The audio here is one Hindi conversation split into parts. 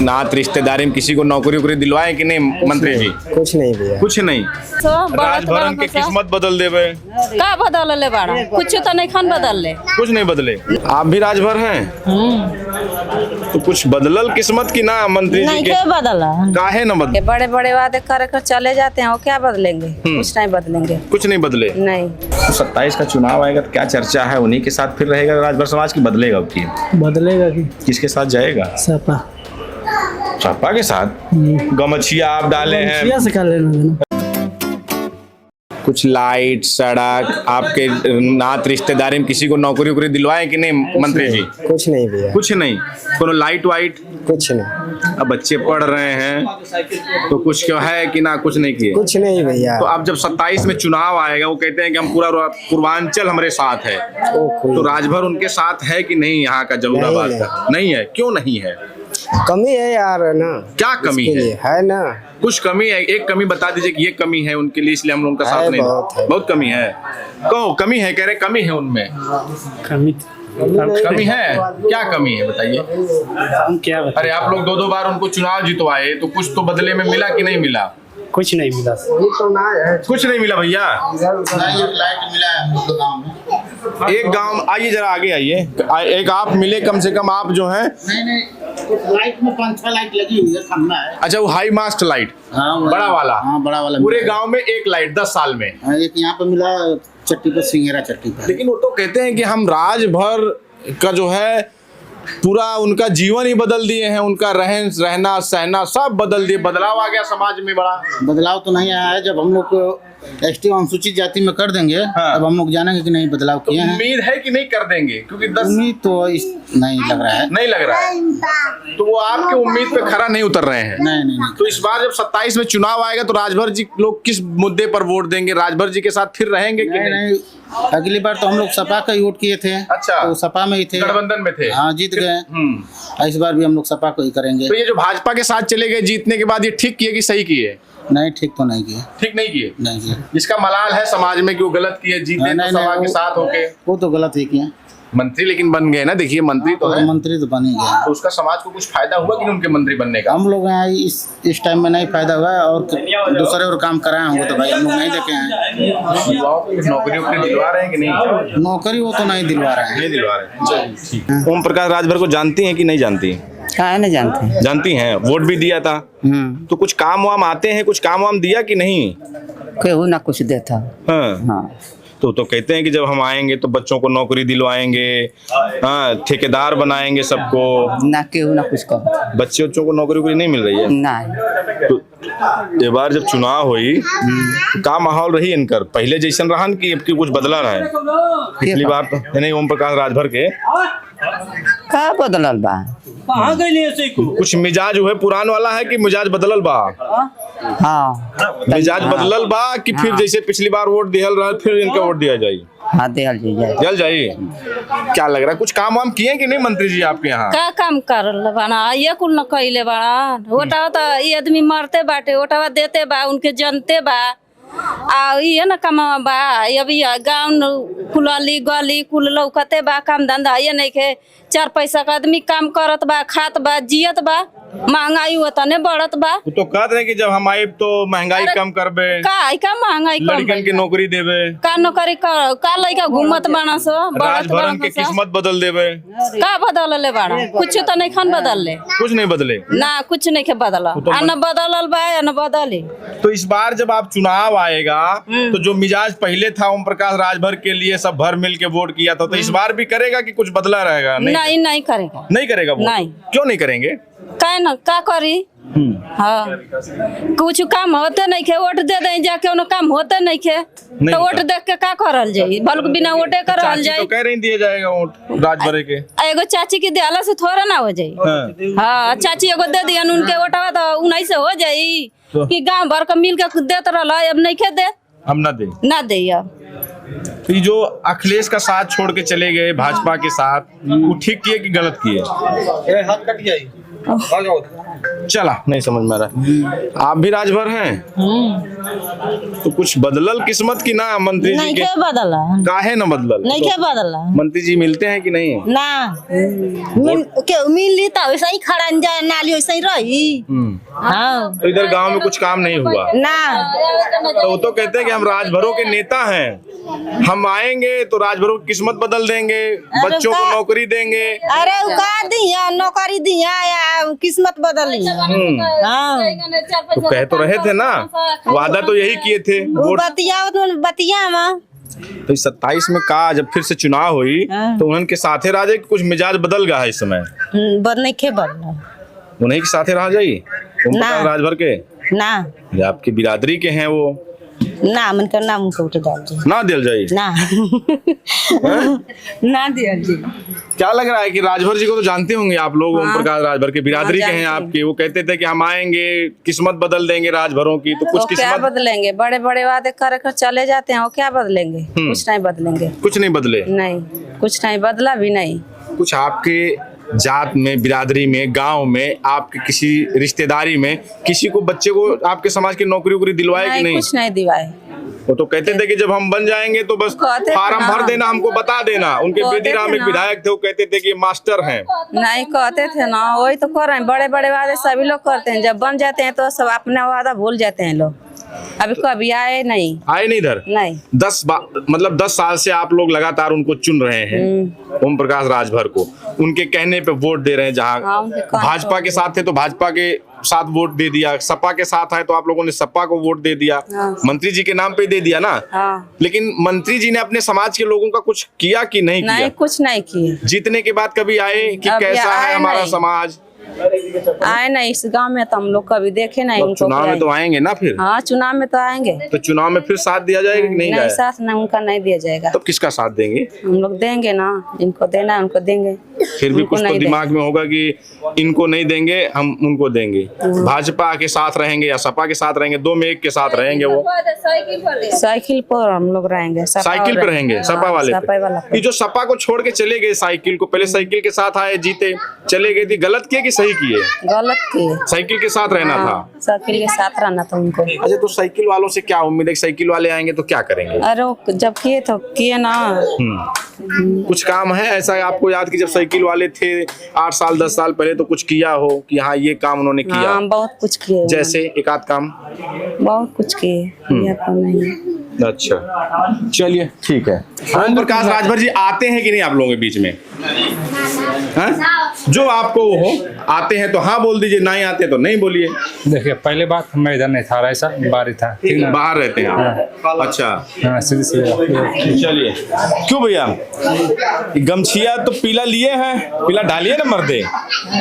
नात रिश्तेदारी में किसी को नौकरी वोकरी दिलवाए कि नहीं मंत्री जी? कुछ नहीं भैया। कुछ नहीं। राजभवन के किस्मत बदल देवे का बदल ले बाड़ा कुछ तो नहीं खान बदल ले कुछ नहीं बदले। आप भी राजभर हैं तो कुछ बदलल किस्मत की ना मंत्री जी के? बदला काहे न बदले? बड़े बड़े वादे कर चले जाते हैं वो क्या बदलेंगे? कुछ नहीं बदलेंगे। कुछ नहीं बदले। नहीं। तो 27 का चुनाव आएगा तो क्या चर्चा है? उन्हीं के साथ फिर रहेगा राजभर समाज की बदलेगा? अब की बदलेगा कि किसके साथ जाएगा? सपा सपा के साथ। गमछिया आप डाले हैं, से कर लेना। कुछ लाइट सड़क आपके नात रिश्तेदारी में किसी को नौकरी वोकरी दिलवाए कि नहीं मंत्री जी? कुछ नहीं भैया। कुछ नहीं। कोनो लाइट वाइट? कुछ नहीं। अब बच्चे पढ़ रहे हैं तो कुछ क्यों है कि ना कुछ नहीं किए? कुछ नहीं भैया। तो अब जब 27 में चुनाव आएगा वो कहते हैं कि हम पूरा पूर्वांचल हमारे साथ है, तो राजभर उनके साथ है कि नहीं? यहाँ का जहूराबाद का नहीं है। क्यों नहीं है? कमी है यार ना। क्या कमी है ना? कुछ कमी है? एक कमी बता दीजिए कि ये कमी है उनके लिए इसलिए हम लोगों का साथ नहीं। बहुत कमी है। कहो कमी है, कह रहे कमी है उनमें। कमी है? क्या कमी है बताइए? क्या अरे आप लोग 2-2 बार उनको चुनाव जितवाए तो कुछ तो बदले में मिला कि नहीं मिला? कुछ नहीं मिला। कुछ नहीं मिला भैया। एक गांव आइए, जरा आगे आइए। एक आप मिले कम से कम, आप जो हैं। नहीं लाइट में 5-6 लाइट लगी हुई है, खंभा है। अच्छा वो हाई मास्ट लाइट। हाँ, बड़ा वाला। हाँ बड़ा वाला। पूरे गांव में एक लाइट 10 साल में। एक यहाँ पे मिला चट्टी पर, सिंगेरा चट्टी पर। लेकिन वो तो कहते हैं कि हम राजभर का जो है पूरा उनका जीवन ही बदल दिए हैं, उनका रहना सहना सब बदल दिए। बदलाव आ गया समाज में बड़ा। बदलाव तो नहीं आया है। जब हम लोग एसटी अनुसूचित जाति में कर देंगे तब हम लोग जानेंगे कि नहीं बदलाव किए हैं। उम्मीद है कि नहीं कर देंगे? क्योंकि 10 उम्मीद तो नहीं लग रहा है। नहीं लग रहा है तो वो आपके उम्मीद पे खरा नहीं उतर रहे हैं। नहीं। तो इस बार जब 27 में चुनाव आएगा तो राजभर जी लोग किस मुद्दे पर वोट देंगे? राजभर जी के साथ फिर रहेंगे कि नहीं? अगली बार तो हम लोग सपा का ही वोट किए थे। अच्छा। तो सपा में ही थे, गठबंधन में थे। हाँ जीत गए। इस बार भी हम लोग सपा को ही करेंगे। तो ये जो भाजपा के साथ चले गए जीतने के बाद, ये ठीक किए कि सही किए? नहीं ठीक तो नहीं किए। ठीक नहीं किए। नहीं किए। जिसका मलाल है समाज में कि वो गलत किए, जीते तो सभा के साथ होके। वो तो गलत ही किए। मंत्री लेकिन बन गए ना, देखिए मंत्री तो है। मंत्री तो बन ही गए। तो उसका समाज को कुछ फायदा हुआ कि नहीं उनके मंत्री बनने का? हम लोग यहाँ इस टाइम में नहीं फायदा हुआ है, और दूसरे और काम कराए होंगे तो भाई हम लोग नहीं देखे हैं। युवाओं को नौकरी वोकरी दिलवा रहे हैं कि नहीं? नौकरी वो तो नहीं दिलवा रहे हैं। नहीं दिलवा रहे हैं। ओम प्रकाश राजभर को जानती हैं कि नहीं जानती? क्या नहीं जानते? जानती हैं। वोट भी दिया था। तो कुछ काम वाम आते हैं? कुछ काम वाम दिया कि नहीं? केहू ना कुछ देता। हाँ। तो कहते हैं कि जब हम आएंगे तो बच्चों को नौकरी दिलवाएंगे, हाँ ठेकेदार बनाएंगे सबको। ना केहू ना कुछ कहो। बच्चों को नौकरी वोकरी नहीं मिल रही है? नहीं। तो ये बार जब चुनाव हुई तो का माहौल रही इनकर? पहले जैसन रहा कि अब की कुछ बदला रहा है? पिछली बार तो नहीं ओम प्रकाश राजभर के का बदलल बा? कुछ मिजाज हुए पुरान वाला है कि मिजाज बदलल बा? हाँ मिजाज बदलल बा कि फिर जैसे पिछली बार वोट दिहल रहा फिर इनका वोट दिया जाये? हाँ दिहल जाइए। क्या लग रहा है कुछ काम वाम किए कि नहीं मंत्री जी आपके यहाँ? का काम कर बाना ये कुल न कइले बाड़ा। वोटा तो ये आदमी मरते बाटे, वोटवा देते बा, उनके जनते बा। ये न कमा बा। अभी गाँव कुलली गली कुल लौकते बा, काम धंधा ये नहीं के 4 पैसा का आदमी काम करत बा, खात बा, जियत बा। महंगाई होता ने बढ़त बा। तो कहते हैं कि जब हम आए तो महंगाई कम करबे, का महंगाई कम, लड़कन के नौकरी देवे, का नौकरी का लइका घूमत बाना सो, राजभवन के किस्मत बदल देवे। का बदल ले बाड़ा? कुछ तो नहीं खान बदल ले। कुछ नहीं बदले ना, कुछ नहीं के बदला। न बदलल बा न बदली। तो इस बार जब आप चुनाव आएगा तो जो मिजाज पहले था ओम प्रकाश राजभर के लिए सब भर मिल के वोट किया था, तो इस बार भी करेगा कि कुछ बदला रहेगा? नहीं करेगा। नहीं करेगा वोट? नहीं। क्यों नहीं करेंगे? का न का करी? हाँ कुछ काम होते नहीं खे, वोट दे दे जाके उन काम होते नहीं खे तो वोट देख के का करल जाई? बल्कि बिना वोटे करल जाई। तो कह रही दिया जाएगा वोट राजभर के। एगो चाची के दियाला से थोड़ा ना हो जाई। हाँ चाची एगो दे दिया उनके वोटवा तो उन्हीं से हो जाई कि गांव भर का मिल के देत रहला। अब नहीं खे दे, हम ना दे। अब तो ये जो अखिलेश का साथ छोड़ के चले गए भाजपा के साथ, वो ठीक किए कि गलत किए? हाथ कट जाए। चला नहीं समझ में आ रहा। आप भी राजभर हैं तो कुछ बदलल किस्मत की ना मंत्री जी नहीं के? के बदला काहे न बदलल? नहीं के बदला मंत्री जी मिलते हैं कि नहीं? ना मिली तो वैसा ही खड़ा न जाए नाली वैसा ही रही। हाँ तो इधर गांव में कुछ काम नहीं हुआ? ना तो वो तो कहते हैं कि हम राजभरों के नेता हैं, हम आएंगे तो राजभरों की किस्मत बदल देंगे, बच्चों को नौकरी देंगे। अरे का दिया नौकरी दिया या किस्मत बदली। हाँ तो कह तो रहे थे ना, वादा तो यही किए थे वोट। बतिया में तो 27 में का जब फिर से चुनाव हुई तो उन्होंने के साथे राजे कुछ मिजाज बदल गया है इस समय? नहीं के बदला उन्हीं के साथे रह जाइए ना। राजभर के ना ये आपकी बिरादरी के हैं वो, ना मन कर नाम को उठ डाल दे ना दिल जाइए ना ना दिया जी। क्या लग रहा है कि राजभर जी को तो जानते होंगे आप लोग? ओम प्रकाश राजभर के बिरादरी के हैं आपके, वो कहते थे कि हम आएंगे किस्मत बदल देंगे राजभरों की, तो कुछ वो क्या किस्मत बदलेंगे? बड़े बड़े वादे कर कर चले जाते हैं, वो क्या बदलेंगे? कुछ नहीं बदलेंगे। कुछ नहीं बदले? नहीं कुछ नहीं बदला भी नहीं। कुछ आपके जात में, बिरादरी में, गांव में, आपके किसी रिश्तेदारी में किसी को, बच्चे को आपके समाज की नौकरी वोकरी दिलवाए कि नहीं? कुछ नहीं दिलवाए। वो तो कहते थे कि जब हम बन जाएंगे तो बस कहते थे फार्म ना। भर देना, हमको बता देना। उनके कहते बेदीराम थे एक ना। विधायक थे, वो कहते थे कि मास्टर हैं। नहीं कहते थे ना, वही तो कर रहे हैं। बड़े बड़े वादे सभी लोग करते हैं, जब बन जाते हैं तो सब अपना वादा भूल जाते हैं लोग। अभी कभी आए नहीं। आए नहीं इधर? नहीं। 10 साल से आप लोग लगातार उनको चुन रहे हैं, ओम प्रकाश राजभर को, उनके कहने पे वोट दे रहे हैं। जहाँ हाँ, उनके कहने भाजपा के साथ थे तो भाजपा के साथ वोट दे दिया, सपा के साथ आए तो आप लोगों ने सपा को वोट दे दिया, हाँ। मंत्री जी के नाम पे दे दिया ना। हाँ। लेकिन मंत्री जी ने अपने समाज के लोगों का कुछ किया कि नहीं किया? नहीं कुछ नहीं किए। जीतने के बाद कभी आए कि अभी कैसा है आए हमारा नहीं। समाज? आए नहीं इस गांव में तो हम लोग कभी देखे नहीं अब उनको। चुनाव में तो आएंगे ना फिर? हाँ चुनाव में तो आएंगे। तो चुनाव में फिर साथ दिया जाएगा कि नहीं नहीं जाएगा? साथ नहीं उनका नहीं दिया जाएगा। तब किसका साथ देंगे? हम लोग देंगे ना, इनको देना है उनको देंगे। फिर भी उनको कुछ तो नहीं दिमाग में होगा कि इनको नहीं देंगे, हम उनको देंगे। भाजपा के साथ रहेंगे या सपा के साथ रहेंगे? दो में एक के साथ रहेंगे वो? साइकिल पर हम लोग रहेंगे। साइकिल पे रहेंगे सपा वाले सपा वाला पे। ये जो सपा को छोड़ के चले गए साइकिल को, पहले साइकिल के साथ आए, जीते, चले गए थी, गलत किए कि सही किए? गलत किए। साइकिल के साथ रहना था। साइकिल के साथ रहना था उनको। अच्छा, तो साइकिल वालों से क्या उम्मीद है कि साइकिल वाले आएंगे तो क्या करेंगे? अरे वो जब किए तो किए ना। कुछ काम है ऐसा आपको याद कि जब साइकिल वाले थे 8 साल 10 साल पहले तो कुछ किया हो कि हाँ ये काम उन्होंने किया? हाँ बहुत कुछ किए। जैसे एक आध काम? बहुत कुछ किए। ये तो नहीं। अच्छा चलिए ठीक है। ओम प्रकाश राजभर जी आते हैं कि नहीं आप लोगों के बीच में? हाँ? जो आपको वो हो, आते हैं तो हाँ बोल दीजिए, नहीं आते तो नहीं बोलिए। देखिए पहले बात मैं इधर नहीं था, ऐसा बाहर था, ठीक ना? बाहर रहते हैं आप? अच्छा हाँ सीधे सीधे। चलिए। क्यों भैया गमछिया तो पीला लिए हैं, पीला डालिए ना मर्दे,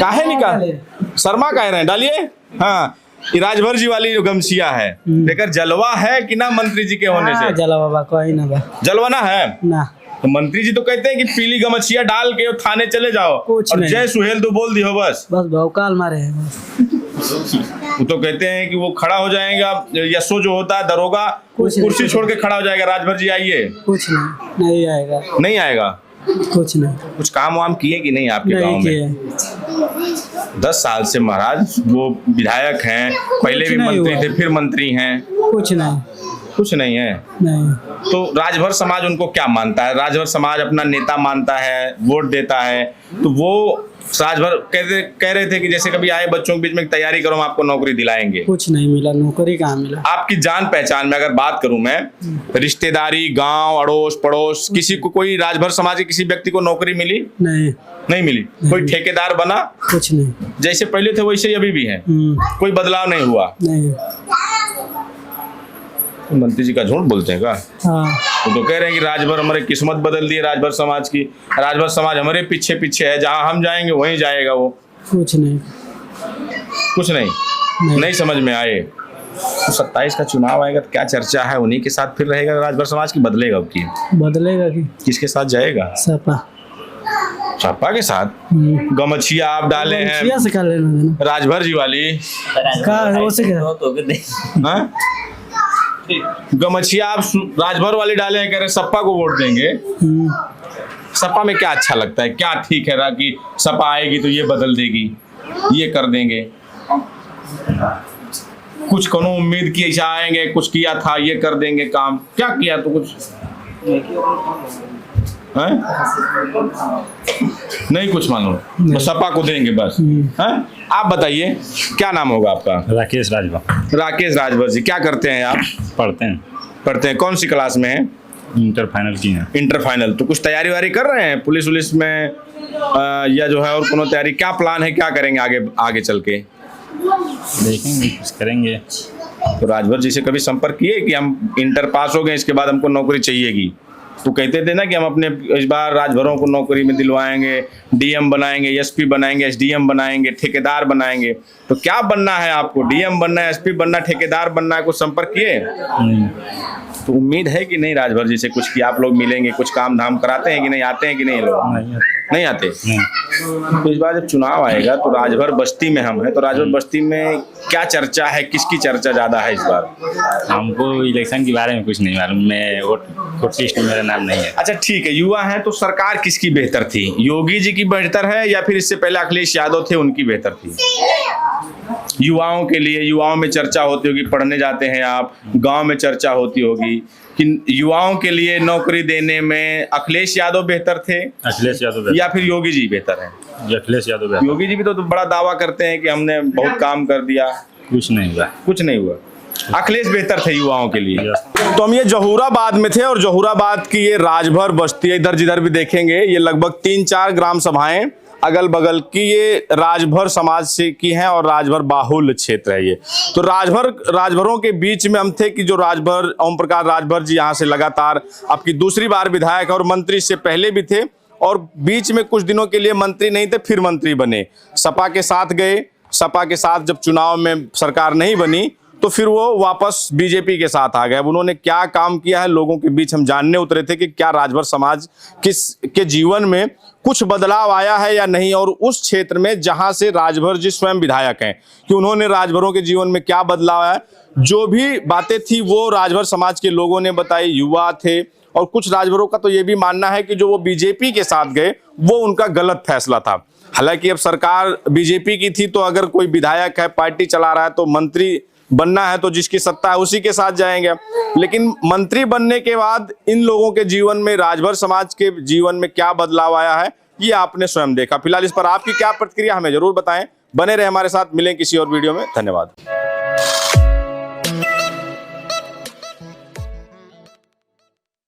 काहे निकाल शर्मा कह रहे हैं, डालिए। हाँ ये राजभर जी वाली जो गमछिया है, लेकर जलवा है कि ना मंत्री जी के होने से? जला बाबा कोई ना बा जलवा ना है ना। तो मंत्री जी तो कहते हैं कि पीली गमछिया डाल के थाने चले जाओ कुछ और नहीं। जय सुहेल तो बोल दियो बस। बस भौकाल मारे हैं बस। वो तो कहते हैं कि वो खड़ा हो जाएगा, यशो जो होता है दरोगा, कुछ नहीं। कुर्सी छोड़ के खड़ा हो जाएगा, राजभर जी आइए। कुछ नहीं आएगा। नहीं आएगा। कुछ नहीं। कुछ काम वाम किए कि नहीं आपके गांव नहीं में? किए। 10 साल से महाराज वो विधायक हैं, पहले भी नहीं मंत्री हुआ। थे, फिर मंत्री हैं, कुछ नहीं। कुछ नहीं है। नहीं तो राजभर समाज उनको क्या मानता है? राजभर समाज अपना नेता मानता है, वोट देता है, तो वो राजभर कह रहे थे कि जैसे कभी आए बच्चों के बीच में तैयारी करो, हम आपको नौकरी दिलाएंगे। कुछ नहीं मिला, नौकरी कहाँ मिला। आपकी जान पहचान में अगर बात करूं मैं, रिश्तेदारी, गांव, अड़ोस पड़ोस, किसी को, कोई राजभर समाज के किसी व्यक्ति को नौकरी मिली? नहीं नहीं मिली। कोई ठेकेदार बना? कुछ नहीं। जैसे पहले थे वैसे ही अभी भी है, कोई बदलाव नहीं हुआ। नहीं। तो मंत्री जी का झूठ बोलते हैं क्या? हाँ वो तो कह रहे हैं कि राजभर हमारे किस्मत बदल दी है, राजभर समाज की, राजभर समाज हमारे पीछे पीछे है, जहां हम जाएंगे वहीं जाएगा वो। कुछ नहीं। कुछ नहीं। नहीं समझ में आए। तो 27 का चुनाव आएगा तो क्या चर्चा है, उन्हीं के साथ फिर रहेगा राजभर समाज की, बदलेगा अब की? बदलेगा कि किसके साथ जाएगा? सपा। सपा के साथ? गमछिया आप डाले हैं से कर लेना देना। राजभर जी वाली, वो से क्या? हाँ? गमछिया आप राजभर वाली डाले हैं, कह रहे सपा को वोट देंगे। सपा में क्या अच्छा लगता है, क्या ठीक है कि सपा आएगी तो ये बदल देगी, ये कर देंगे? कुछ कोनो उम्मीद की ऐसा आएंगे, कुछ किया था, ये कर देंगे काम, क्या किया तो कुछ है? नहीं कुछ मालूम, बस सपा को देंगे बस हैं? आप बताइए क्या नाम होगा आपका? राकेश राजभर। राकेश राजभर जी, क्या करते हैं आप? पढ़ते हैं, कौन सी क्लास में हैं? इंटर फाइनल की है। इंटर फाइनल, तो कुछ तैयारी वारी कर रहे हैं पुलिस उलिस में या जो है और कोनो तैयारी, क्या प्लान है, क्या करेंगे आगे चल के? देखेंगे, कुछ करेंगे। तो राजभर जी से कभी संपर्क किए कि हम इंटर पास हो गए, इसके बाद हमको नौकरी चाहिएगी? तो कहते थे ना कि हम अपने इस बार राजभरों को नौकरी में दिलवाएंगे, डीएम बनाएंगे, एसपी बनाएंगे, एसडीएम बनाएंगे, ठेकेदार बनाएंगे। तो क्या बनना है आपको? डीएम बनना है, एसपी बनना, ठेकेदार बनना है? कुछ संपर्क किए? तो उम्मीद है कि नहीं राजभर जी से कुछ कि आप लोग मिलेंगे, कुछ काम धाम कराते हैं कि नहीं, आते हैं कि नहीं लोग? नहीं आते। तो इस बार जब चुनाव आएगा तो राजभर बस्ती में हम हैं, तो राजभर बस्ती में क्या चर्चा है, किसकी चर्चा ज्यादा है इस बार? हमको इलेक्शन के बारे में कुछ नहीं मालूम, मैं वोट लिस्ट में मेरा नाम नहीं है। अच्छा ठीक है, युवा हैं तो सरकार किसकी बेहतर थी? योगी जी की बेहतर है या फिर इससे पहले अखिलेश यादव थे उनकी बेहतर थी? युवाओं के लिए, युवाओं में चर्चा होती होगी, पढ़ने जाते हैं आप, गांव में चर्चा होती होगी कि युवाओं के लिए नौकरी देने में अखिलेश यादव बेहतर थे, अखिलेश यादव या फिर योगी जी बेहतर है? अखिलेश यादव। योगी जी भी तो बड़ा दावा करते हैं कि हमने बहुत काम कर दिया। कुछ नहीं हुआ, कुछ नहीं हुआ। अखिलेश बेहतर थे युवाओं के लिए। तो हम ये जहूराबाद में थे और जहूराबाद की ये राजभर बस्ती, इधर जिधर भी देखेंगे ये लगभग 3-4 ग्राम सभाएं अगल बगल की ये राजभर समाज से की हैं और राजभर बाहुल्य क्षेत्र है ये। तो राजभरों के बीच में हम थे कि जो राजभर ओम प्रकाश राजभर जी यहाँ से लगातार आपकी दूसरी बार विधायक और मंत्री, से पहले भी थे और बीच में कुछ दिनों के लिए मंत्री नहीं थे, फिर मंत्री बने, सपा के साथ गए। सपा के साथ जब चुनाव में सरकार नहीं बनी तो फिर वो वापस बीजेपी के साथ आ गए। अब उन्होंने क्या काम किया है लोगों के बीच हम जानने उतरे थे कि क्या राजभर समाज के जीवन में कुछ बदलाव आया है या नहीं, और उस क्षेत्र में जहां से राजभर जी स्वयं विधायक हैं कि उन्होंने राजभरों के जीवन में क्या बदलाव है। जो भी बातें थी वो राजभर समाज के लोगों ने बताई, युवा थे, और कुछ राजभरों का तो ये भी मानना है कि जो वो बीजेपी के साथ गए वो उनका गलत फैसला था। हालांकि अब सरकार बीजेपी की थी तो अगर कोई विधायक है, पार्टी चला रहा है, तो मंत्री बनना है तो जिसकी सत्ता है उसी के साथ जाएंगे। लेकिन मंत्री बनने के बाद इन लोगों के जीवन में, राजभर समाज के जीवन में क्या बदलाव आया है ये आपने स्वयं देखा। फिलहाल इस पर आपकी क्या प्रतिक्रिया हमें जरूर बताएं। बने रहे हमारे साथ, मिलें किसी और वीडियो में। धन्यवाद।